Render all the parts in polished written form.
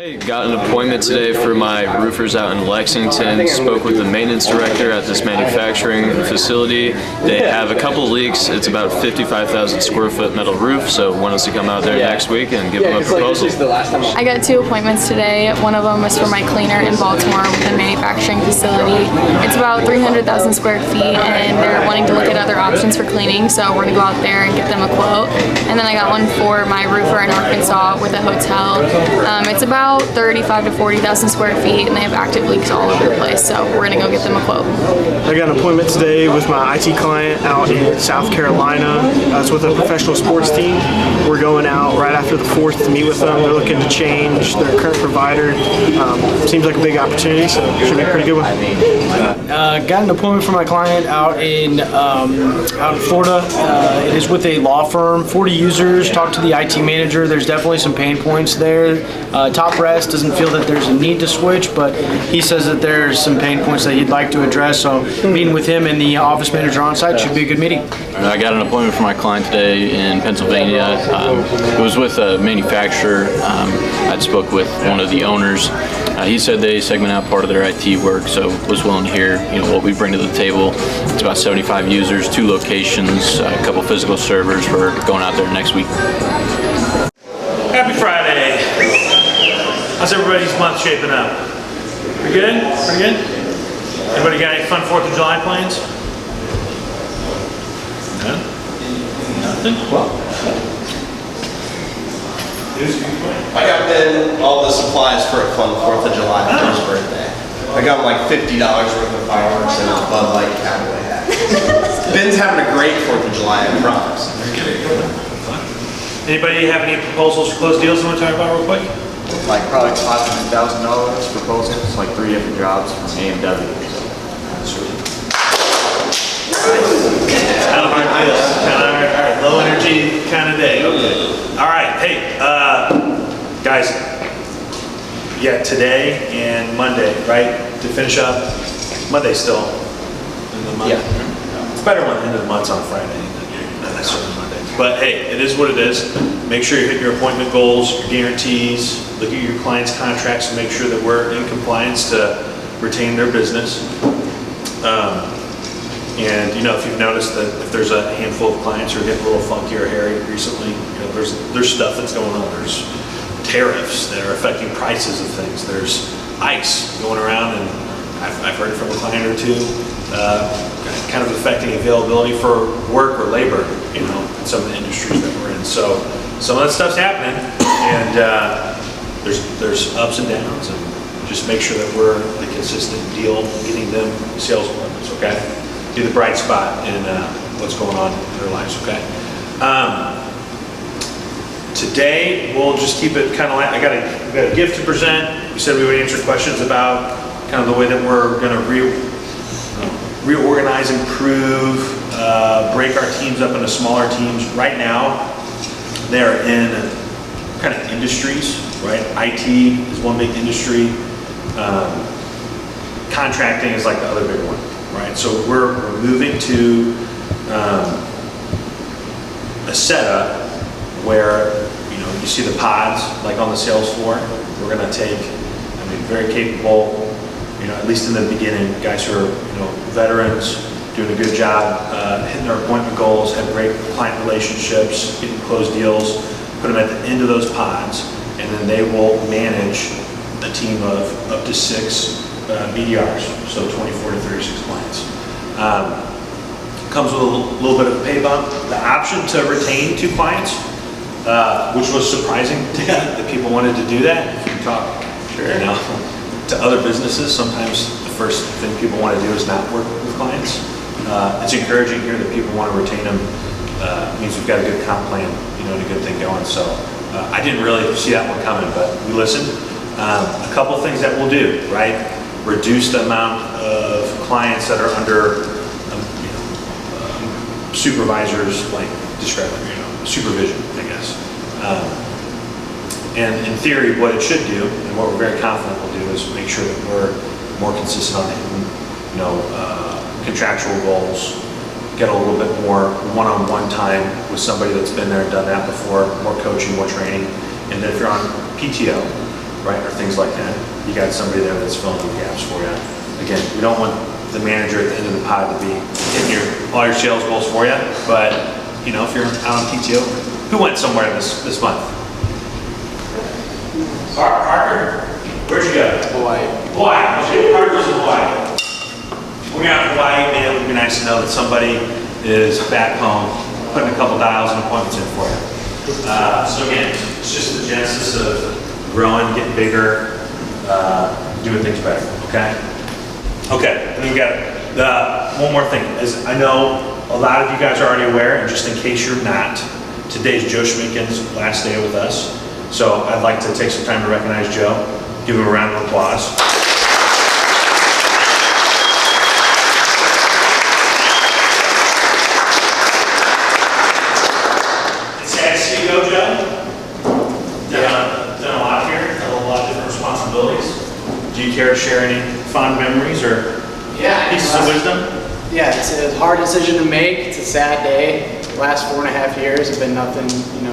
Got an appointment today for my roofers out in Lexington. Spoke with the maintenance director at this manufacturing facility. They have a couple leaks. It's about 55,000 square foot metal roof, so want us to come out there next week and give them a proposal. I got 2 appointments today. One of them was for my cleaner in Baltimore with the manufacturing facility. It's about 300,000 square feet and they're wanting to look at other options for cleaning, so we're gonna go out there and get them a quote. And then I got one for my roofer in Arkansas with a hotel. It's about 35 to 40,000 square feet and they have active leaks all over the place, so we're gonna go get them a quote. I got an appointment today with my IT client out in South Carolina. It's with a professional sports team. We're going out right after the 4th to meet with them. They're looking to change their current provider. Seems like a big opportunity, so it should be a pretty good one. Got an appointment for my client out in Florida. It is with a law firm, 40 users. Talked to the IT manager. There's definitely some pain points there. Top brass doesn't feel that there's a need to switch, but he says that there's some pain points that he'd like to address. So meeting with him and the office manager on site should be a good meeting. I got an appointment for my client today in Pennsylvania. It was with a manufacturer. I spoke with one of the owners. He said they segment out part of their IT work, so was willing to hear what we bring to the table. It's about 75 users, 2 locations, a couple physical servers. We're going out there next week. Happy Friday. How's everybody's month shaping up? Pretty good? Pretty good? Everybody got any fun 4th of July plans? No? Nothing? Well. I got Ben all the supplies for a fun 4th of July for his birthday. I got him like $50 worth of fireworks and a Bud Light cowboy hat. Ben's having a great 4th of July, I promise. Anybody have any proposals for closed deals you want to talk about real quick? Like probably $500,000 proposals, like 3 different jobs from A&W. Kind of hard to do. Kind of low energy kind of day. Okay. All right. Hey, guys. Yeah, today and Monday, right? To finish up. Monday still. In the month. Yeah. It's better when the end of the month's on Friday, not necessarily Monday. But hey, it is what it is. Make sure you hit your appointment goals, your guarantees. Look at your clients' contracts and make sure that we're in compliance to retain their business. And if you've noticed that if there's a handful of clients who are getting a little funky or hairy recently, there's stuff that's going on. There's tariffs that are affecting prices of things. There's ICE going around, and I've heard from a client or two, kind of affecting availability for work or labor, in some of the industries that we're in. So some of that stuff's happening, and there's ups and downs, and just make sure that we're the consistent deal getting them sales appointments, okay? Be the bright spot in what's going on in their lives, okay? Today, we'll just keep it kind of like, we got a gift to present. We said we would answer questions about kind of the way that we're gonna reorganize, improve, break our teams up into smaller teams. Right now, they're in kind of industries, right? IT is one big industry. Contracting is like the other big one, right? So we're moving to a setup where, you see the pods, like on the sales floor. We're gonna take, very capable, at least in the beginning, guys who are, veterans, doing a good job, hitting their appointment goals, have great client relationships, getting closed deals, put them at the end of those pods, and then they will manage a team of up to 6 BDRs, so 24 to 36 clients. Comes with a little bit of a pay bump. The option to retain 2 clients, which was surprising that people wanted to do that. If you talk to other businesses, sometimes the first thing people want to do is not work with clients. It's encouraging here that people want to retain them. It means we've got a good comp plan, and a good thing going. So I didn't really see that one coming, but we listened. A couple things that we'll do, right? Reduce the amount of clients that are under supervisors, like supervision, I guess. And in theory, what it should do, and what we're very confident will do, is make sure that we're more consistent on hitting, contractual goals, get a little bit more one-on-one time with somebody that's been there and done that before, more coaching, more training. And then if you're on PTO, right, or things like that. You got somebody there that's filling the gaps for you. Again, we don't want the manager at the end of the pod to be hitting all your sales goals for you, but you know, if you're out on PTO, who went somewhere this month? Parker, where'd you go? Hawaii. Hawaii. Parker was in Hawaii. We're out in Hawaii, man. It would be nice to know that somebody is back home putting a couple dials and appointments in for you. So again, it's just the genesis of growing, getting bigger, doing things better. Okay. Okay. And then we got one more thing. As I know, a lot of you guys are already aware, and just in case you're not, today's Joe Schminken's last day with us. So I'd like to take some time to recognize Joe. Give him a round of applause. It's sad to see you go, Joe. Done a lot here, had a lot of different responsibilities. Do you care to share any fond memories or pieces of wisdom? Yeah, it's a hard decision to make. It's a sad day. The last 4.5 years have been nothing,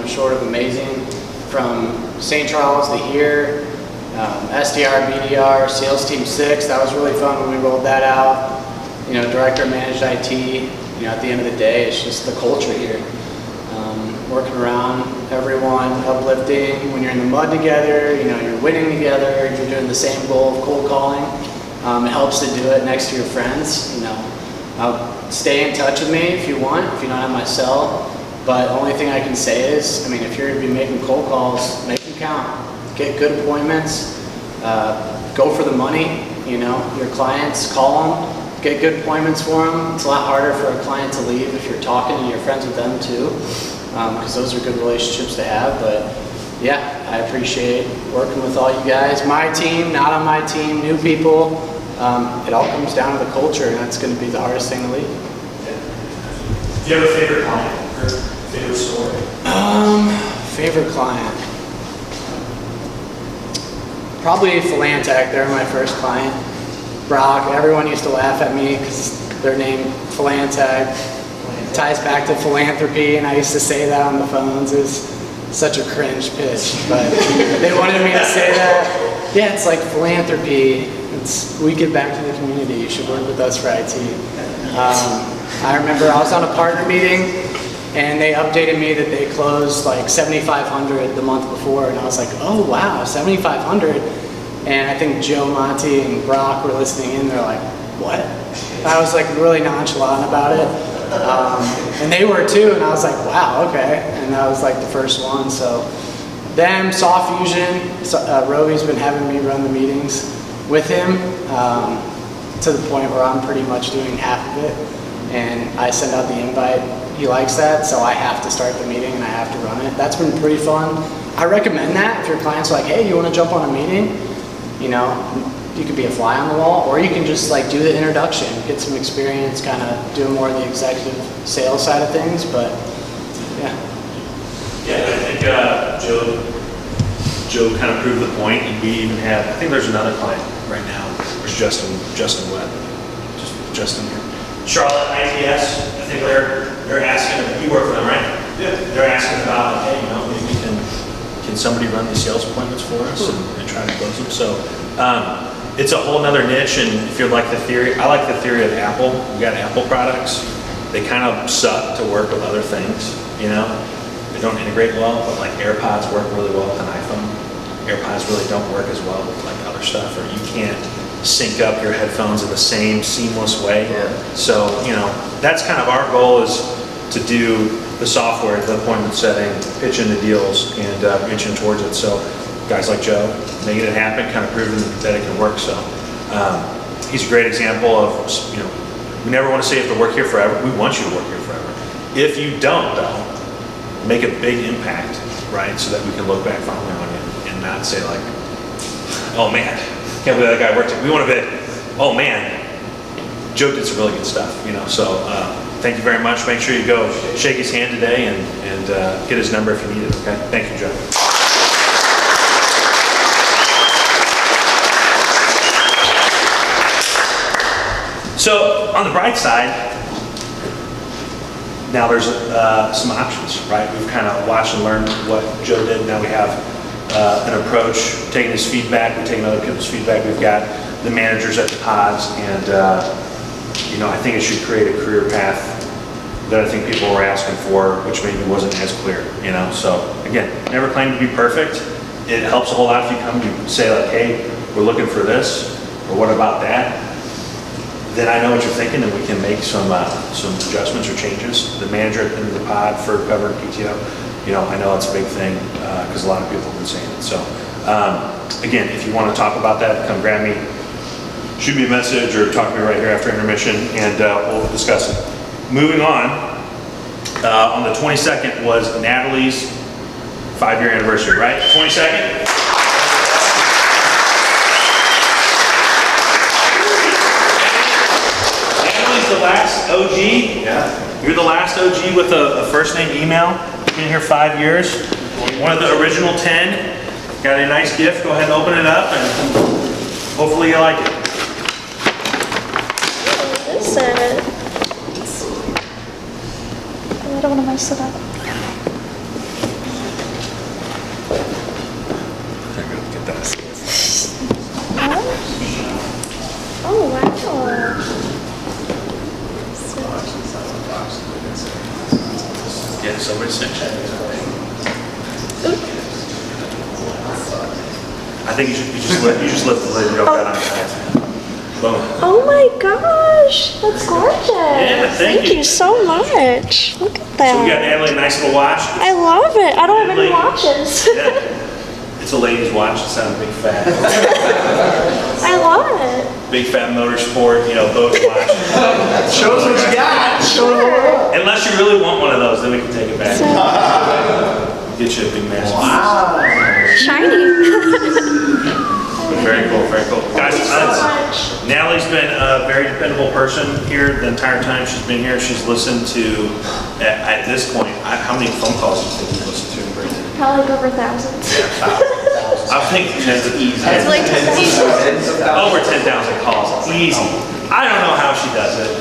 short of amazing. From St. Charles to here, SDR, BDR, Sales Team 6. That was really fun when we rolled that out. Director of Managed IT. At the end of the day, it's just the culture here. Working around everyone, uplifting. When you're in the mud together, you're winning together. You're doing the same goal of cold calling. It helps to do it next to your friends. Stay in touch with me if you want. If you don't have my cell. But the only thing I can say is, if you're going to be making cold calls, make them count. Get good appointments. Go for the money. Your clients, call them. Get good appointments for them. It's a lot harder for a client to leave if you're talking and you're friends with them too, because those are good relationships to have. But yeah, I appreciate working with all you guys. My team, not on my team, new people. It all comes down to the culture, and that's going to be the hardest thing to leave. Do you have a favorite client? Favorite story? Favorite client? Probably Philantech. They're my first client. Brock, everyone used to laugh at me because their name Philantech ties back to philanthropy, and I used to say that on the phones. It was such a cringe pitch, but they wanted me to say that. Yeah, it's like philanthropy. We give back to the community. You should work with us for IT. I remember I was on a partner meeting, and they updated me that they closed like 7,500 the month before, and I was like, oh wow, 7,500. And I think Joe, Monty, and Brock were listening in. They're like, what? I was like really nonchalant about it, and they were too. And I was like, wow, okay. And that was like the first one. So them, Soft Fusion. Roby's been having me run the meetings with him to the point where I'm pretty much doing half of it, and I send out the invite. He likes that, so I have to start the meeting and I have to run it. That's been pretty fun. I recommend that if your client's like, hey, you want to jump on a meeting? You could be a fly on the wall, or you can just like do the introduction, get some experience, kind of doing more of the executive sales side of things. But yeah. Yeah, I think Joe kind of proved the point, and we even have, I think there's another client right now. There's Justin Webb. Justin here. Charlotte ITS, I think they're asking, you work for them, right? Yeah. They're asking about, hey, maybe can somebody run these sales appointments for us and try to close them? So it's a whole nother niche, and if you like the theory, I like the theory of Apple. We got Apple products. They kind of suck to work with other things, They don't integrate well, but like AirPods work really well with an iPhone. AirPods really don't work as well with like other stuff, or you can't sync up your headphones in the same seamless way. Yeah. So, that's kind of our goal, is to do the software, the appointment setting, pitch in the deals, and inching towards it. So guys like Joe, making it happen, kind of proving that it can work. So he's a great example of, we never want to say you have to work here forever. We want you to work here forever. If you don't, though, make a big impact, right? So that we can look back fondly on you and not say like, oh man, can't believe that guy worked here. We want to be, oh man, Joe did some really good stuff, So thank you very much. Make sure you go shake his hand today and get his number if you need it, okay? Thank you, Joe. So on the bright side, now there's some options, right? We've kind of watched and learned what Joe did. Now we have an approach, taking his feedback, we've taken other people's feedback, we've got the managers at the pods, and you know, I think it should create a career path that I think people were asking for, which maybe wasn't as clear, you know? So again, never claim to be perfect. It helps a whole lot if you come and you say like, hey, we're looking for this, or what about that? Then I know what you're thinking, and we can make some adjustments or changes. The manager at the end of the pod for cover PTO, you know, I know it's a big thing because a lot of people have been saying it. So again, if you want to talk about that, come grab me, shoot me a message, or talk to me right here after intermission, and we'll discuss it. Moving on the 22nd was Natalie's 5-year anniversary, right? 22nd? Natalie's the last OG. Yeah. You're the last OG with a first name email. Been here 5 years. One of the original 10. Got a nice gift. Go ahead and open it up, and hopefully you like it. What is it? I don't want to mess it up. Oh, wow. Yeah, somebody sent you. I think you just lift the lid and go right on your Boom. Oh my gosh, that's gorgeous. Yeah, thank you. You so much. Look at that. So we got Natalie a nice little watch. I love it. I don't have any watches. Yeah. It's a lady's watch. It's not a big fat. I love it. Big fat motorsport, you know, boat watch. Show us what you got. Sure. Unless you really want one of those, then we can take it back. Get you a big massive. Wow. Shiny. Very cool, very cool. Guys, Thank you so much. Natalie's been a very dependable person here the entire time she's been here. She's listened to, at this point, how many phone calls do you think you've listened to? Probably like over thousands. I'm thinking tens of easy. It's like Over 10,000 calls, easy. I don't know how she does it.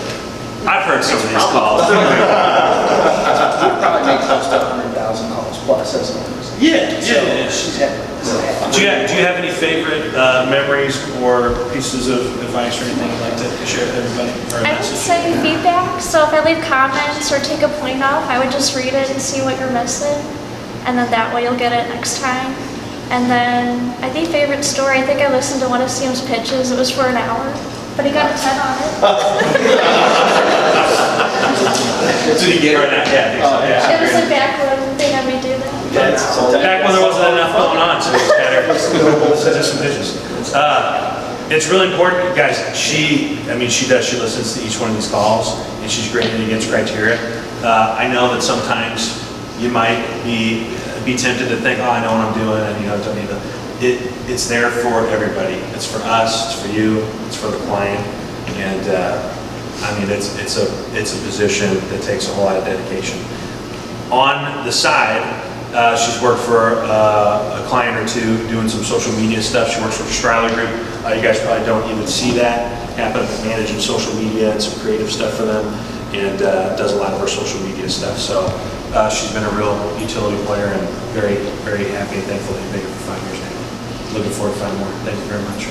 I've heard some of these calls. We probably make close to 100,000 calls plus as an officer. Yeah. She's had. Do you have any favorite memories or pieces of advice or anything you'd like to share with everybody? Or a I would message? say feedback. So if I leave comments or take a point off, I would just read it and see what you're missing. And then that way you'll get it next time. And then I think favorite story, I think I listened to one of Sam's pitches. It was for an hour, but he got a 10 on it. Did he get her? Yeah. It was like back when they had me do that. Back when there wasn't enough going on, so it's kind of some pitches. It's really important, guys. She listens to each one of these calls, and she's grading against criteria. I know that sometimes you might be tempted to think, oh, I know what I'm doing, and don't need to. It's there for everybody. It's for us. It's for you. It's for the client, and it's a position that takes a whole lot of dedication. On the side, she's worked for a client or two doing some social media stuff. She works for the Striler Group. You guys probably don't even see that happen, managing social media and some creative stuff for them, and does a lot of her social media stuff. So she's been a real utility player, and very, very happy and thankful that you've been here for 5 years now. Looking forward to 5 more. Thank you very much.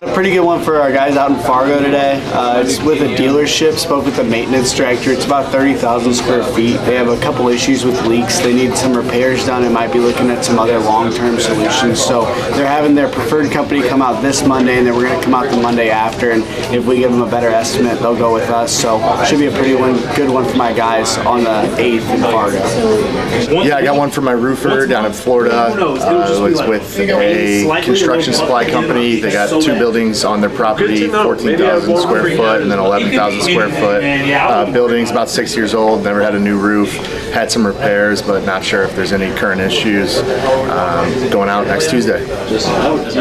A pretty good one for our guys out in Fargo today. It's with a dealership, spoke with the maintenance director. It's about 30,000 square feet. They have a couple issues with leaks. They need some repairs done and might be looking at some other long-term solutions. So they're having their preferred company come out this Monday, and then we're going to come out the Monday after. And if we give them a better estimate, they'll go with us. So it should be a pretty good one for my guys on the 8th in Fargo. Yeah, I got one for my roofer down in Florida. It was with a construction supply company. They got 2 buildings on their property, 14,000 square foot and then 11,000 square foot. Building's about 6 years old, never had a new roof, had some repairs, but not sure if there's any current issues. Going out next Tuesday.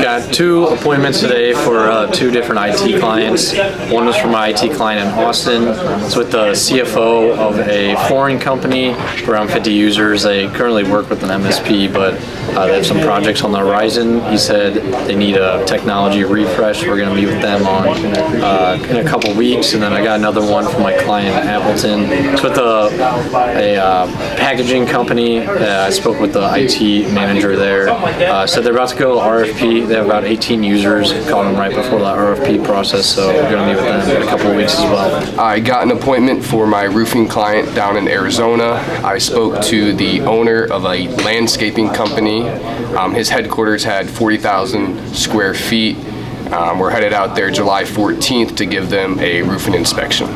Got 2 appointments today for 2 different IT clients. One was for my IT client in Austin. It's with the CFO of a flooring company, around 50 users. They currently work with an MSP, but they have some projects on the horizon. He said they need a technology refresh Slash. We're going to meet with them on in a couple weeks, and then I got another one from my client Appleton. It's with a packaging company. I spoke with the IT manager there. So they're about to go RFP. They have about 18 users. Called them right before the RFP process, so we're going to meet with them in a couple of weeks as well. I got an appointment for my roofing client down in Arizona. I spoke to the owner of a landscaping company. His headquarters had 40,000 square feet. We're headed out there July 14th to give them a roofing inspection.